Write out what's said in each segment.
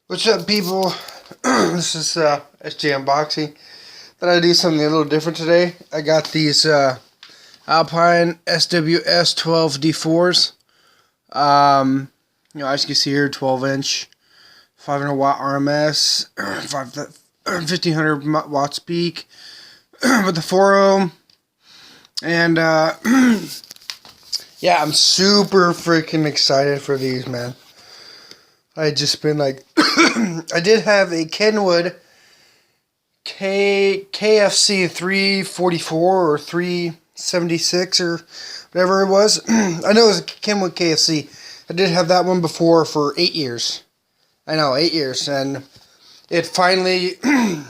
What's up, people? This is SJ Unboxing. Thought I'd do something a little different today. I got these Alpine SWS 12 D4s. As you can see here, 12-inch, 500 watt RMS, 1500 watts peak with the 4 ohm. And yeah, I'm super freaking excited for these, man. I just been like, I did have a Kenwood KFC 344 or 376 or whatever it was. I know it was a Kenwood KFC. I did have that one before for 8 years. I know, 8 years, and it finally it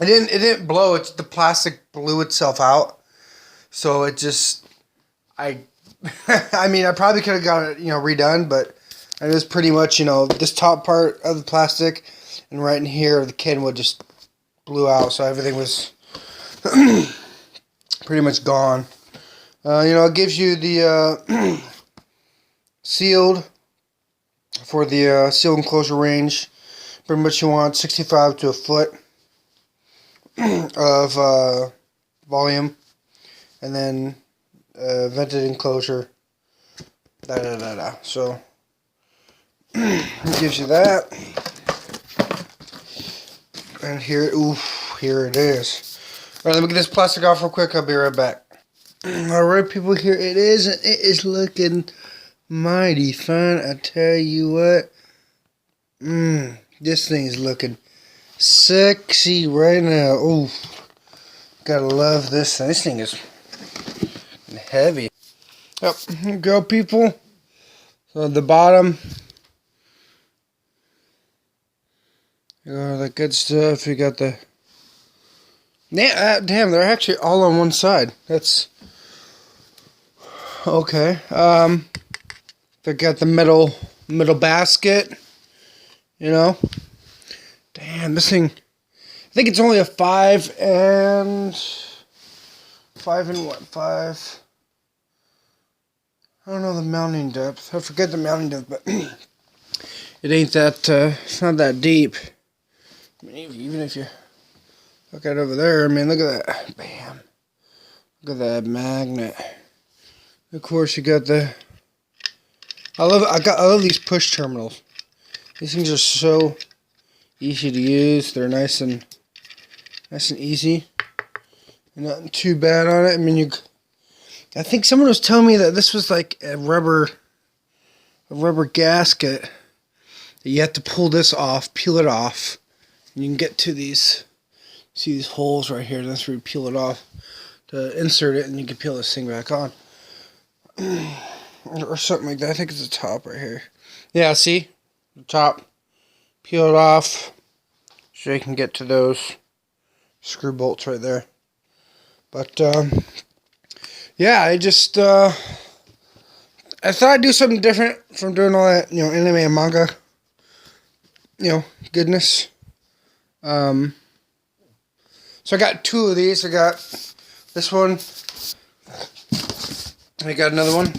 didn't blow. The plastic blew itself out, so it just I I probably could have got it redone, but it was pretty much this top part of the plastic and right in here the Kenwood just blew out, so everything was pretty much gone. It gives you the sealed for the sealed enclosure range. Pretty much you want 65 to a foot of volume, and then vented enclosure. So it gives you that, and here it is. All right, let me get this plastic off real quick. I'll be right back. All right, people, here it is, and it is looking mighty fine. I tell you what, this thing is looking sexy right now. Ooh, gotta love this thing. This thing is heavy. Yep, here you go, people. So at the bottom, you got the good stuff. You got the damn. They're actually all on one side. That's okay. They got the metal basket. Damn, this thing. I think it's only a 5 and what? I don't know the mounting depth. I forget the mounting depth, but it ain't that. It's not that deep. Even if you look at it over there, look at that. Bam. Look at that magnet. Of course, you got the. I love these push terminals. These things are so easy to use. They're nice and easy. Nothing too bad on it. I think someone was telling me that this was like a rubber gasket. That you have to pull this off, peel it off, and you can get to these. See these holes right here? That's where you peel it off to insert it, and you can peel this thing back on, or something like that. I think it's the top right here. Yeah, see the top. Peel it off, so you can get to those screw bolts right there. But yeah, I thought I'd do something different from doing all that, anime and manga, goodness. So I got 2 of these. I got this one. And I got another one.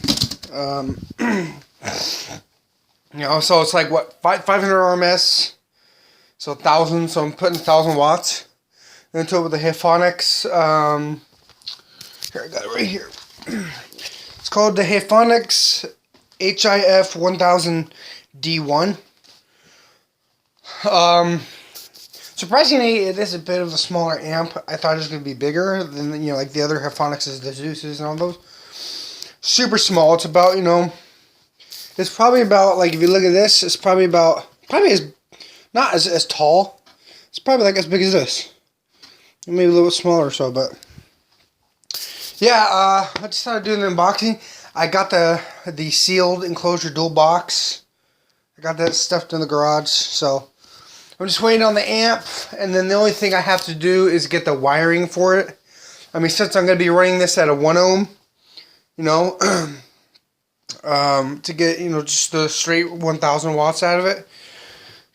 So it's like what 500 RMS, so 1,000. So I'm putting 1,000 watts into it with the Hayphonics. Here, I got it right here. It's called the Hayphonics HIF 1000 D1. Surprisingly, it is a bit of a smaller amp. I thought it was going to be bigger than, like the other Hayphonics, the Zeus's and all those. Super small. It's about, it's probably about, like, if you look at this, it's probably not as tall. It's probably like as big as this. Maybe a little bit smaller or so, but yeah, I just started doing an unboxing. I got the sealed enclosure dual box. I got that stuffed in the garage, so I'm just waiting on the amp, and then the only thing I have to do is get the wiring for it. Since I'm going to be running this at a 1 ohm, to get, just the straight 1,000 watts out of it,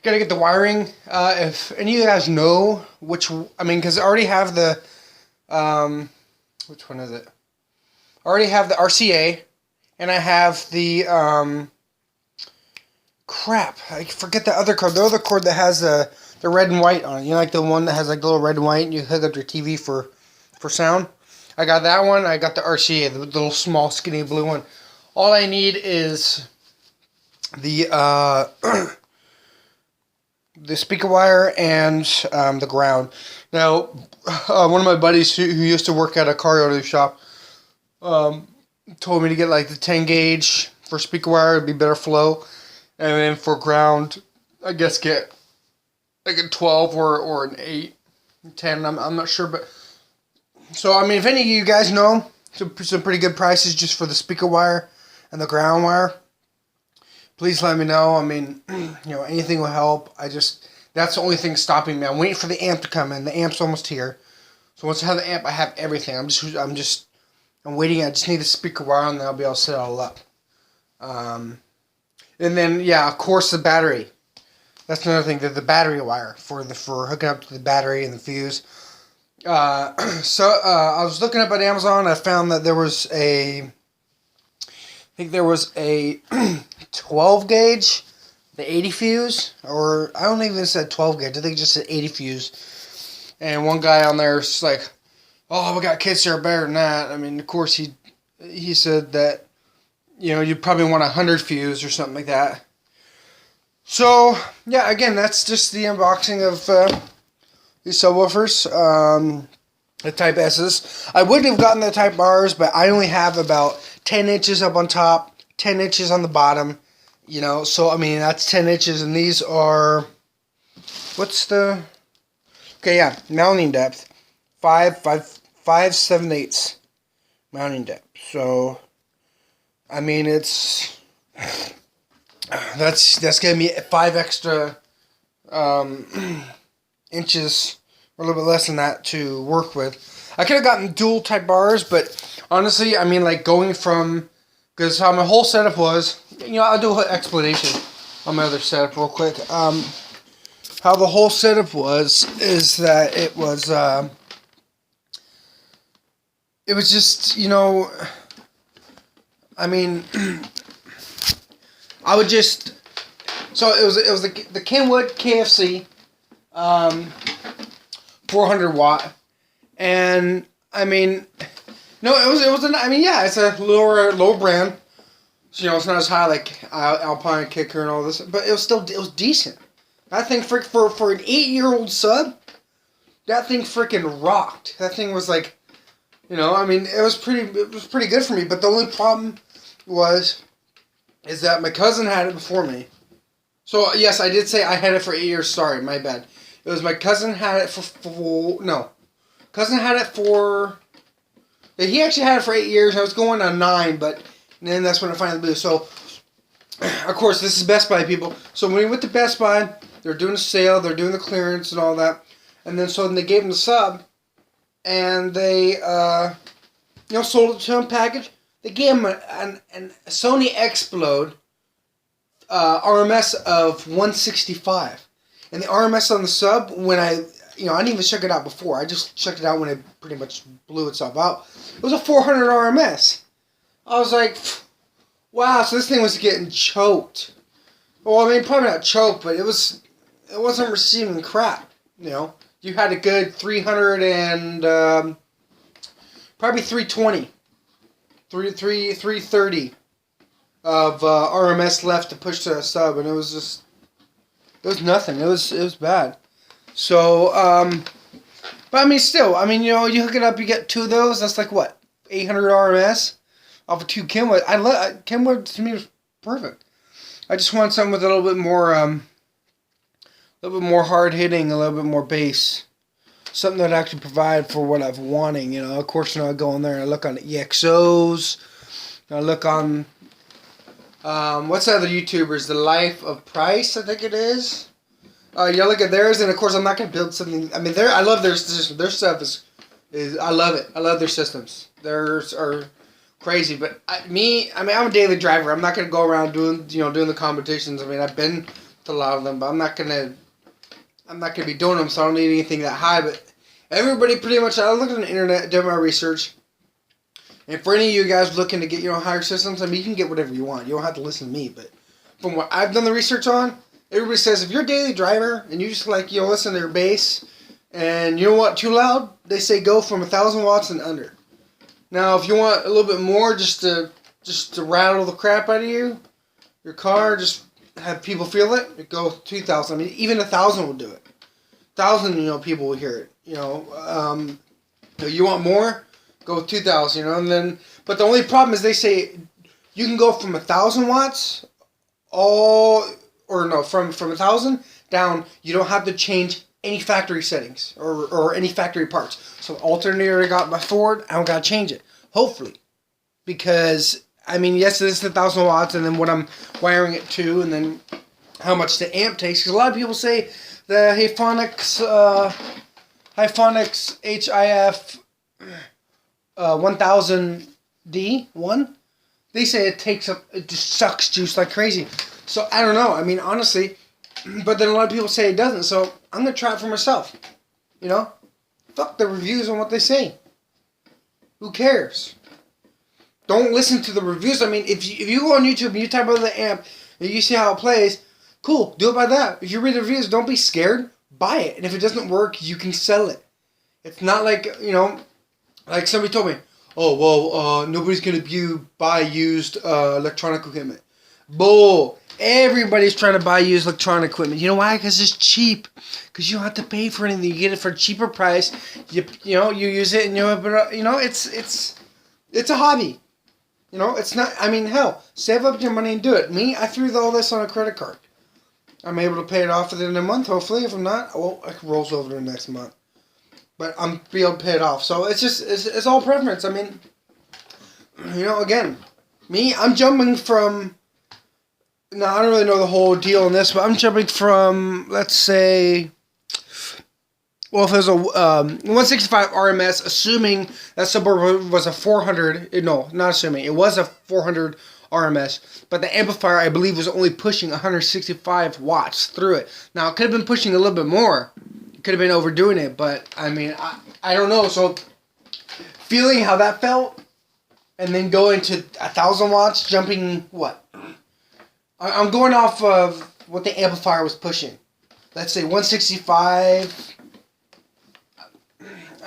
got to get the wiring. If any of you guys know because I already have the, which one is it? I already have the RCA, and I have the crap, I forget the other cord. The other cord that has the red and white on it. You know, like the one that has like the little red and white, and you hook up your TV for sound. I got that one. I got the RCA, the little small skinny blue one. All I need is the the speaker wire and the ground. Now, one of my buddies who used to work at a car audio shop told me to get like the 10 gauge for speaker wire. It'd be better flow. And then for ground, I guess get like a 12 or an 8, 10. I'm not sure, but so I mean, if any of you guys know some pretty good prices just for the speaker wire and the ground wire, please let me know. I mean, you know, anything will help. That's the only thing stopping me. I'm waiting for the amp to come in. The amp's almost here. So once I have the amp, I have everything. I'm waiting. I just need the speaker wire, and then I'll be able to set it all up. And then, yeah, of course, the battery. That's another thing. The battery wire for hooking up to the battery and the fuse. I was looking up at Amazon. I found that there was a 12 gauge, the 80 fuse, or I don't even said 12 gauge. I think it just said 80 fuse. And one guy on there is like, "Oh, we got kits that are better than that." I mean, of course he said that, you know, you probably want 100 fuse or something like that. So yeah, again, that's just the unboxing of these subwoofers, the Type S's. I would have gotten the Type R's, but I only have about 10 inches up on top, 10 inches on the bottom, you know, so I mean, that's 10 inches, and these are, mounting depth, 5/7/8 mounting depth, so, I mean, that's gonna be 5 extra, inches, or a little bit less than that to work with. I could have gotten dual Type R's, but honestly, I mean, like, going from, because how my whole setup was, you know, I'll do an explanation on my other setup real quick. How the whole setup is that it was just, you know, I mean, I would just, so it was the Kenwood KFC, 400 watt, and I mean, no, it wasn't. I mean, yeah, it's a lower brand. So, you know, it's not as high like Alpine Kicker and all this, but it was decent. That thing for an 8-year-old sub, that thing freaking rocked. That thing was like, you know, I mean, it was pretty good for me. But the only problem is that my cousin had it before me. So yes, I did say I had it for 8 years. Sorry, my bad. It was my cousin had it he actually had it for 8 years. I was going on 9, but then that's when it finally blew. So, of course, this is Best Buy, people. So when we went to Best Buy, they're doing a sale, they're doing the clearance and all that. And then they gave him the sub, and they, sold it to him package. They gave him a Sony Explode RMS of 165. And the RMS on the sub, when I didn't even check it out before. I just checked it out when it pretty much blew itself out. It was a 400 RMS. I was like, wow, so this thing was getting choked. Well, I mean, probably not choked, but it wasn't receiving crap, you know. You had a good 300 and, probably 320, 330 of RMS left to push to a sub, and it was nothing. It was bad. So, but I mean, still, I mean, you know, you hook it up, you get 2 of those, that's like what, 800 RMS off of 2 Kenwood. Kenwood to me was perfect. I just want something with a little bit more hard hitting, a little bit more bass, something that actually provide for what I'm wanting. You know, of course, you know, I go in there and I look on the EXOs, I look on what's the other YouTubers, The Life of Price, I think it is. You look at theirs, and of course, I'm not gonna build something. I mean, I love their stuff is I love it. I love their systems. Theirs are crazy, but I'm a daily driver. I'm not gonna go around doing the competitions. I mean, I've been to a lot of them, but I'm not gonna be doing them. So I don't need anything that high. But everybody pretty much. I looked on the internet, did my research, and for any of you guys looking to get higher systems, I mean, you can get whatever you want. You don't have to listen to me, but from what I've done the research on, everybody says if you're a daily driver and you just like, listen to your bass and you don't want too loud, they say go from 1,000 watts and under. Now, if you want a little bit more just to rattle the crap out of your car, just have people feel it, go 2,000. I mean, even 1,000 will do it. 1,000, people will hear it. You want more, go with 2,000. But the only problem is they say you can go from 1,000 watts from 1,000 down. You don't have to change any factory settings or any factory parts. So alternator I got by Ford, I don't gotta change it. Hopefully, because yes, it is 1,000 watts, and then what I'm wiring it to, and then how much the amp takes. Because a lot of people say the Hyphonics HIF 1000D1. They say it just sucks juice like crazy. So I don't know. Honestly, but then a lot of people say it doesn't. So I'm gonna try it for myself. Fuck the reviews on what they say. Who cares? Don't listen to the reviews. If you go on YouTube and you type out the amp and you see how it plays, cool, do it by that. If you read the reviews, don't be scared. Buy it. And if it doesn't work, you can sell it. It's not like, like somebody told me, oh, well, nobody's going to buy used electronic equipment. Bull. Everybody's trying to buy used electronic equipment. You know why? Because it's cheap. Because you don't have to pay for anything. You get it for a cheaper price. You use it, and it's a hobby. It's not. Hell, save up your money and do it. Me, I threw all this on a credit card. I'm able to pay it off within a month. Hopefully, if I'm not, it rolls over to the next month. But I'm be able to pay it off. So it's all preference. Again, me, I'm jumping from. Now, I don't really know the whole deal on this, but I'm jumping from, let's say, well, if it was a 165 RMS, assuming that subwoofer was a 400, no, not assuming, it was a 400 RMS, but the amplifier, I believe, was only pushing 165 watts through it. Now, it could have been pushing a little bit more. It could have been overdoing it, but, I don't know. So, feeling how that felt, and then going to 1,000 watts, jumping, what? I'm going off of what the amplifier was pushing. Let's say 165.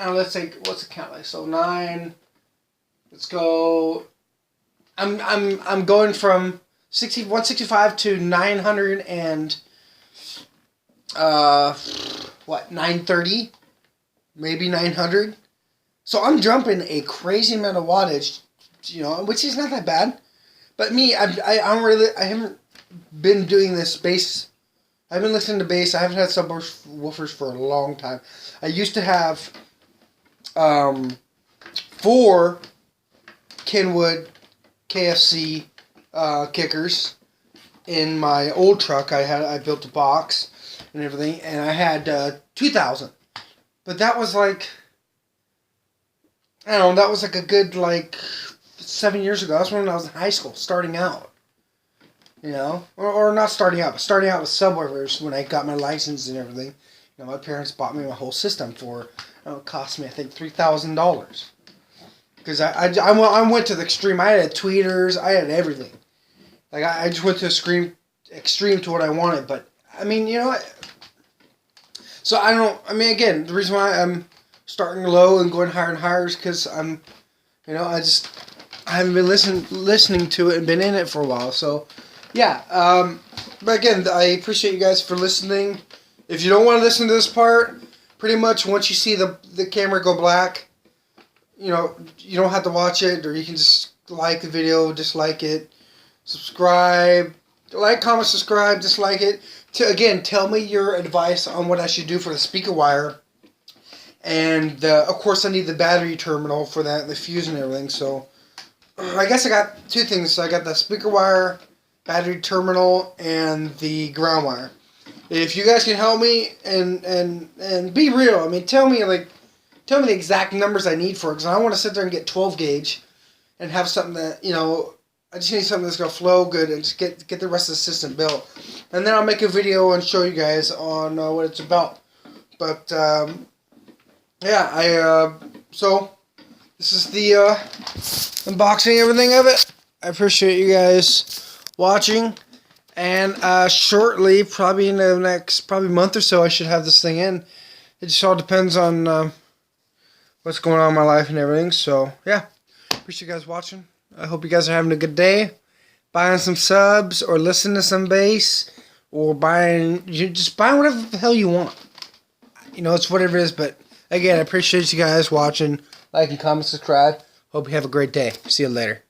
Let's say, what's the count like? So 9. Let's go. I'm going from 165 to 900 and 930, maybe 900. So I'm jumping a crazy amount of wattage, which is not that bad. But me, I haven't been doing this bass. I've been listening to bass. I haven't had subwoofers for a long time. I used to have 4 Kenwood KFC kickers in my old truck. I built a box and everything, and I had 2,000. But that was like, I don't know, that was like a good 7 years ago. That's when I was in high school, starting out. Or not starting out, but starting out with subwoofers when I got my license and everything. My parents bought me my whole system for, it cost me, I think, $3,000. Because I went to the extreme. I had tweeters, I had everything. I just went to extreme to what I wanted. But, so I don't, again, the reason why I'm starting low and going higher and higher is because I haven't been listening to it and been in it for a while. So, yeah, but again, I appreciate you guys for listening. If you don't want to listen to this part, pretty much once you see the camera go black, you don't have to watch it, or you can just like the video, dislike it, subscribe, comment, subscribe, dislike it. Again, tell me your advice on what I should do for the speaker wire. And, of course, I need the battery terminal for that, the fuse and everything. So, I guess I got 2 things. So, I got the speaker wire, battery terminal, and the ground wire. If you guys can help me and be real, tell me the exact numbers I need for it, because I don't want to sit there and get 12 gauge and have something that, I just need something that's going to flow good and just get the rest of the system built. And then I'll make a video and show you guys on what it's about. But, yeah, so this is the unboxing, everything of it. I appreciate you guys watching, And shortly, probably in the next month or so, I should have this thing in. It just all depends on what's going on in my life and everything. So, yeah. Appreciate you guys watching. I hope you guys are having a good day. Buying some subs or listening to some bass. Or just buying whatever the hell you want. You know, it's whatever it is. But, again, I appreciate you guys watching. Like and comment, subscribe. Hope you have a great day. See you later.